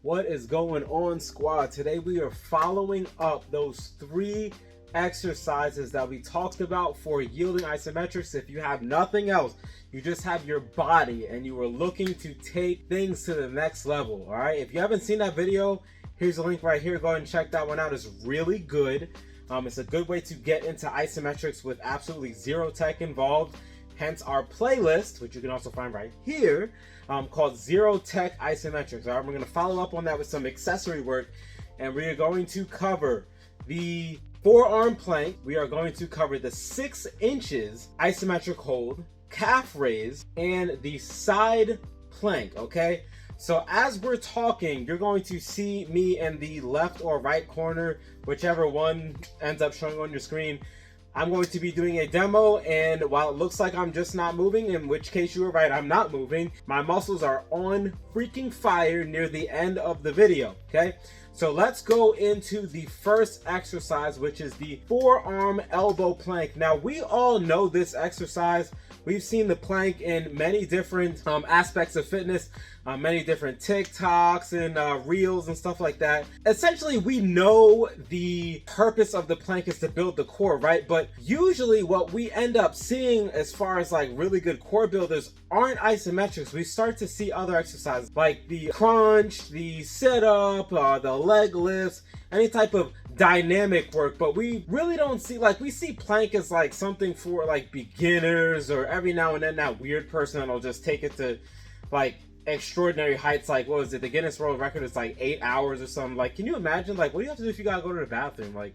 What is going on, squad? Today we are following up those 3 exercises that we talked about for yielding isometrics. If you have nothing else, you just have your body and you are looking to take things to the next level. All right, if you haven't seen that video, here's a link right here. Go ahead and check that one out. It's really good. It's a good way to get into isometrics with absolutely zero tech involved. Hence our playlist, which you can also find right here, called Zero Tech Isometrics. All right, we're going to follow up on that with some accessory work, and we are going to cover the forearm plank. We are going to cover the 6 inches isometric hold, calf raise, and the side plank. Okay, so as we're talking, you're going to see me in the left or right corner, whichever one ends up showing on your screen. I'm going to be doing a demo, and while it looks like I'm just not moving, in which case you were right, I'm not moving, my muscles are on freaking fire near the end of the video. Okay, so let's go into the first exercise, which is the forearm elbow plank. Now, we all know this exercise. We've seen the plank in many different aspects of fitness, many different TikToks and reels and stuff like that. Essentially, we know the purpose of the plank is to build the core, right? But usually what we end up seeing as far as like really good core builders aren't isometrics. We start to see other exercises like the crunch, the sit-up, the leg lifts, any type of dynamic work, but we really don't see, like, we see plank as like something for like beginners, or every now and then that weird person that'll just take it to like extraordinary heights. Like, what was it, the Guinness World Record is like 8 hours or something. Like, can you imagine, like, what do you have to do if you gotta go to the bathroom? Like,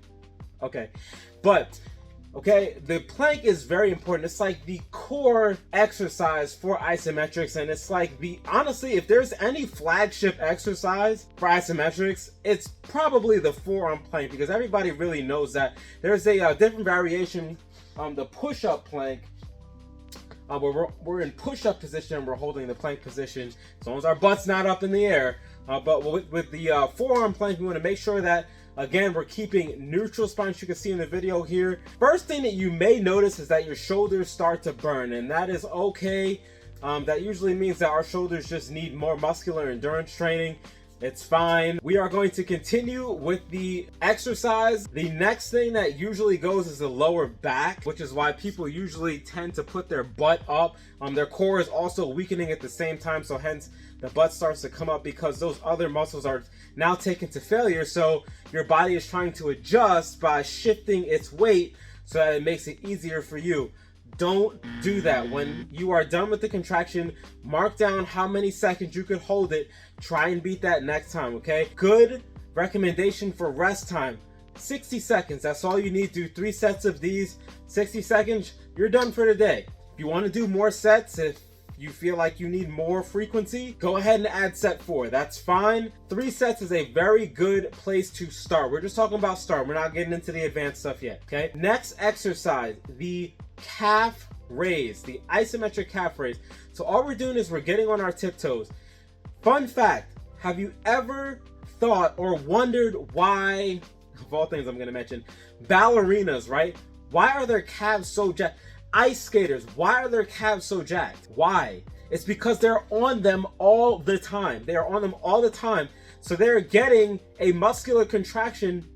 okay, but okay, the plank is very important. It's like the core exercise for isometrics, and it's like the, honestly, if there's any flagship exercise for isometrics, it's probably the forearm plank, because everybody really knows that. There's a different variation, the push-up plank, where we're in push-up position and we're holding the plank position as long as our butt's not up in the air. But with the forearm plank, we want to make sure that, again, we're keeping neutral spine, as you can see in the video here. First thing that you may notice is that your shoulders start to burn, and that is okay. That usually means that our shoulders just need more muscular endurance training. It's fine. We are going to continue with the exercise. The next thing that usually goes is the lower back, which is why people usually tend to put their butt up. Their core is also weakening at the same time, so hence the butt starts to come up, because those other muscles are now taken to failure. So your body is trying to adjust by shifting its weight so that it makes it easier for you. Don't do that. When you are done with the contraction, mark down how many seconds you could hold it. Try and beat that next time, okay? Good recommendation for rest time, 60 seconds. That's all you need. Do 3 sets of these, 60 seconds, you're done for the day. If you want to do more sets, if you feel like you need more frequency, go ahead and add set 4. That's fine. 3 sets is a very good place to start. We're just talking about start. We're not getting into the advanced stuff yet, okay? Next exercise, the calf raise, the isometric calf raise. So all we're doing is we're getting on our tiptoes. Fun fact, have you ever thought or wondered why, of all things I'm going to mention, ballerinas, right? Why are their calves so jacked? Ice skaters, why are their calves so jacked? Why? It's because they're on them all the time. They are on them all the time. So they're getting a muscular contraction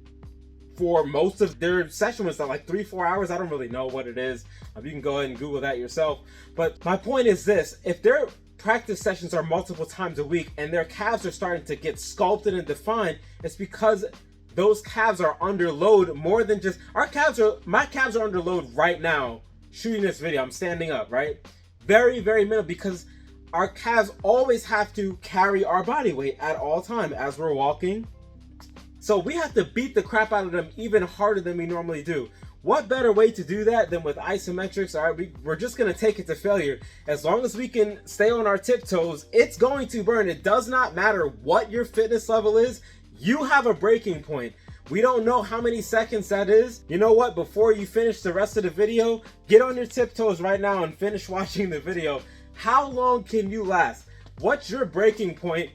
for most of their session. Was that like 3-4 hours? I don't really know what it is. You can go ahead and Google that yourself. But my point is this: if their practice sessions are multiple times a week and their calves are starting to get sculpted and defined, it's because those calves are under load more than just our calves are. My calves are under load right now. Shooting this video, I'm standing up, right? Very, very minimal, because our calves always have to carry our body weight at all time as we're walking. So we have to beat the crap out of them even harder than we normally do. What better way to do that than with isometrics? All right, we're just gonna take it to failure. As long as we can stay on our tiptoes, it's going to burn. It does not matter what your fitness level is. You have a breaking point. We don't know how many seconds that is. You know what? Before you finish the rest of the video, get on your tiptoes right now and finish watching the video. How long can you last? What's your breaking point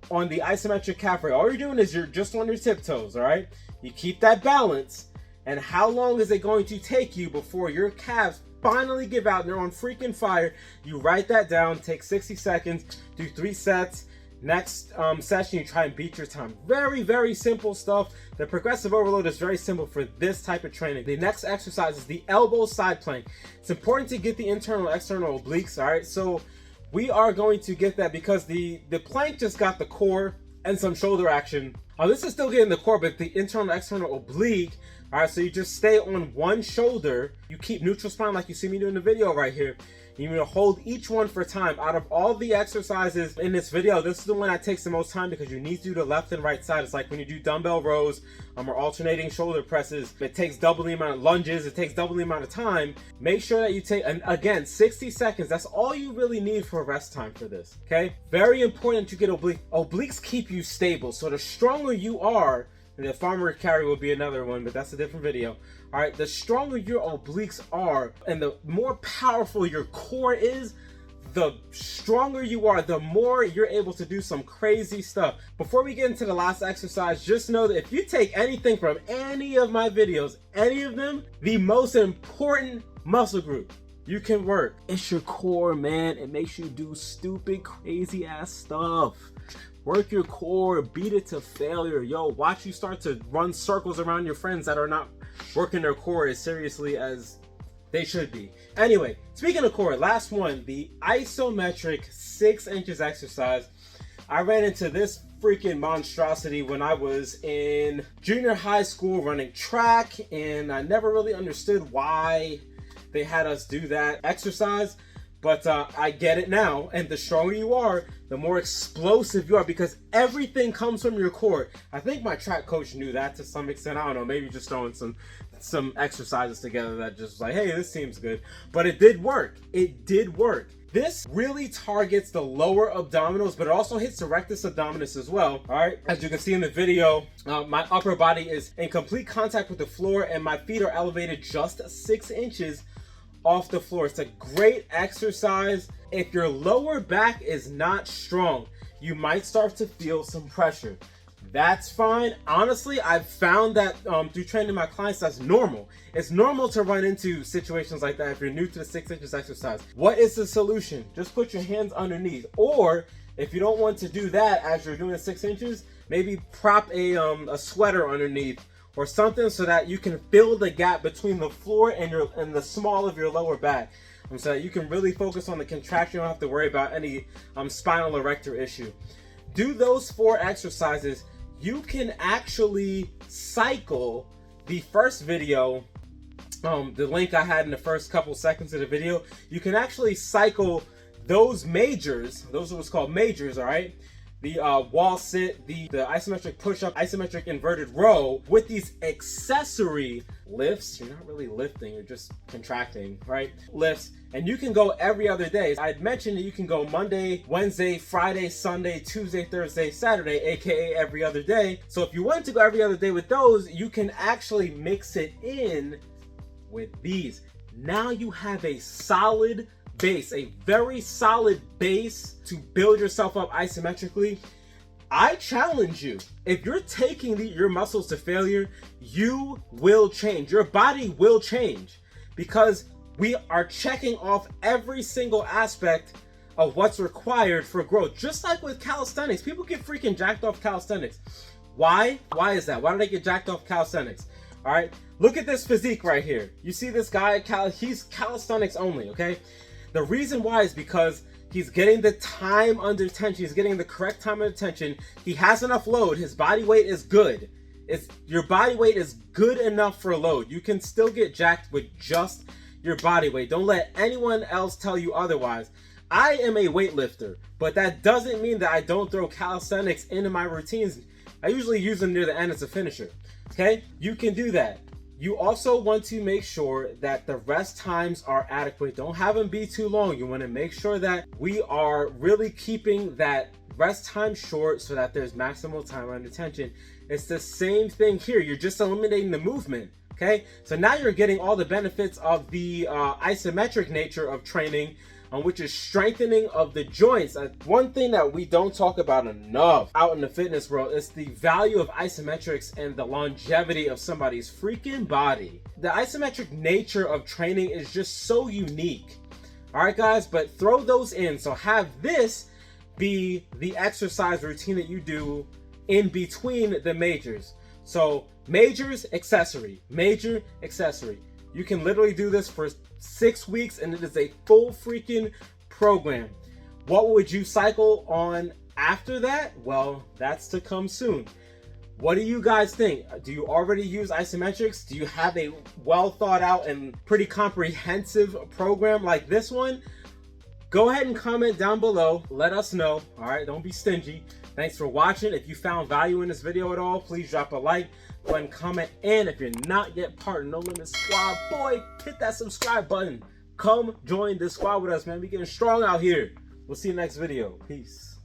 on the isometric calf raise? All you're doing is you're just on your tiptoes, all right? You keep that balance. And how long is it going to take you before your calves finally give out and they're on freaking fire? You write that down, take 60 seconds, do 3 sets. Next session, you try and beat your time. Very, very simple stuff. The progressive overload is very simple for this type of training. The next exercise is the elbow side plank. It's important to get the internal and external obliques, all right? So we are going to get that because the plank just got the core and some shoulder action. This is still getting the core, but the internal and external oblique. All right, so you just stay on one shoulder. You keep neutral spine like you see me do in the video right here. You're gonna hold each one for time. Out of all the exercises in this video, this is the one that takes the most time because you need to do the left and right side. It's like when you do dumbbell rows or alternating shoulder presses. It takes double the amount of lunges. It takes double the amount of time. Make sure that you take, and again, 60 seconds. That's all you really need for rest time for this, okay? Very important to get obliques. Obliques keep you stable. So the stronger you are, and the farmer carry will be another one, but that's a different video. All right, the stronger your obliques are and the more powerful your core is, the stronger you are, the more you're able to do some crazy stuff. Before we get into the last exercise, just know that if you take anything from any of my videos, any of them, the most important muscle group you can work, it's your core, man. It makes you do stupid, crazy ass stuff. Work your core, beat it to failure. Yo, watch you start to run circles around your friends that are not working their core as seriously as they should be. Anyway, speaking of core, last one, the isometric 6 inches exercise. I ran into this freaking monstrosity when I was in junior high school running track, and I never really understood why they had us do that exercise. But I get it now, and the stronger you are, the more explosive you are, because everything comes from your core. I think my track coach knew that to some extent. I don't know, maybe just throwing some exercises together that just was like, hey, this seems good. But it did work. It did work. This really targets the lower abdominals, but it also hits the rectus abdominis as well. All right, as you can see in the video, my upper body is in complete contact with the floor, and my feet are elevated just 6 inches off the floor. It's a great exercise. If your lower back is not strong, you might start to feel some pressure. That's fine. Honestly, I've found that through training my clients, that's normal. It's normal to run into situations like that if you're new to the 6 inches exercise. What is the solution? Just put your hands underneath. Or if you don't want to do that as you're doing the 6 inches, maybe prop a sweater underneath or something so that you can fill the gap between the floor and the small of your lower back, so that you can really focus on the contraction. You don't have to worry about any spinal erector issue. Do those 4 exercises. You can actually cycle the first video, the link I had in the first couple seconds of the video. You can actually cycle those majors. Those are what's called majors, all right? The wall sit, the isometric push-up, isometric inverted row with these accessory lifts. You're not really lifting, you're just contracting, right? Lifts, and you can go every other day. I'd mentioned that you can go Monday, Wednesday, Friday, Sunday, Tuesday, Thursday, Saturday, aka every other day. So if you want to go every other day with those, you can actually mix it in with these. Now you have a solid base, a very solid base to build yourself up isometrically. I challenge you, if you're taking your muscles to failure, you will change. Your body will change because we are checking off every single aspect of what's required for growth. Just like with calisthenics, people get freaking jacked off calisthenics. Why? Why is that? Why do they get jacked off calisthenics? All right, look at this physique right here. You see this guy, he's calisthenics only, okay? The reason why is because he's getting the time under tension. He's getting the correct time under tension. He has enough load. His body weight is good. Your body weight is good enough for load. You can still get jacked with just your body weight. Don't let anyone else tell you otherwise. I am a weightlifter, but that doesn't mean that I don't throw calisthenics into my routines. I usually use them near the end as a finisher. Okay? You can do that. You also want to make sure that the rest times are adequate. Don't have them be too long. You want to make sure that we are really keeping that rest time short so that there's maximal time under tension. It's the same thing here. You're just eliminating the movement, okay? So now you're getting all the benefits of the isometric nature of training, which is strengthening of the joints. One thing that we don't talk about enough out in the fitness world is the value of isometrics and the longevity of somebody's freaking body. The isometric nature of training is just so unique. All right, guys, but throw those in. So have this be the exercise routine that you do in between the majors. So majors, accessory, major, accessory. You can literally do this for 6 weeks and it is a full freaking program. What would you cycle on after that? Well, that's to come soon. What do you guys think? Do you already use isometrics? Do you have a well thought out and pretty comprehensive program like this one? Go ahead and comment down below. Let us know. All right, don't be stingy. Thanks for watching. If you found value in this video at all, please drop a like. Go ahead and comment. And if you're not yet part of No Limit Squad, boy, hit that subscribe button. Come join this squad with us, man. We're getting strong out here. We'll see you next video. Peace.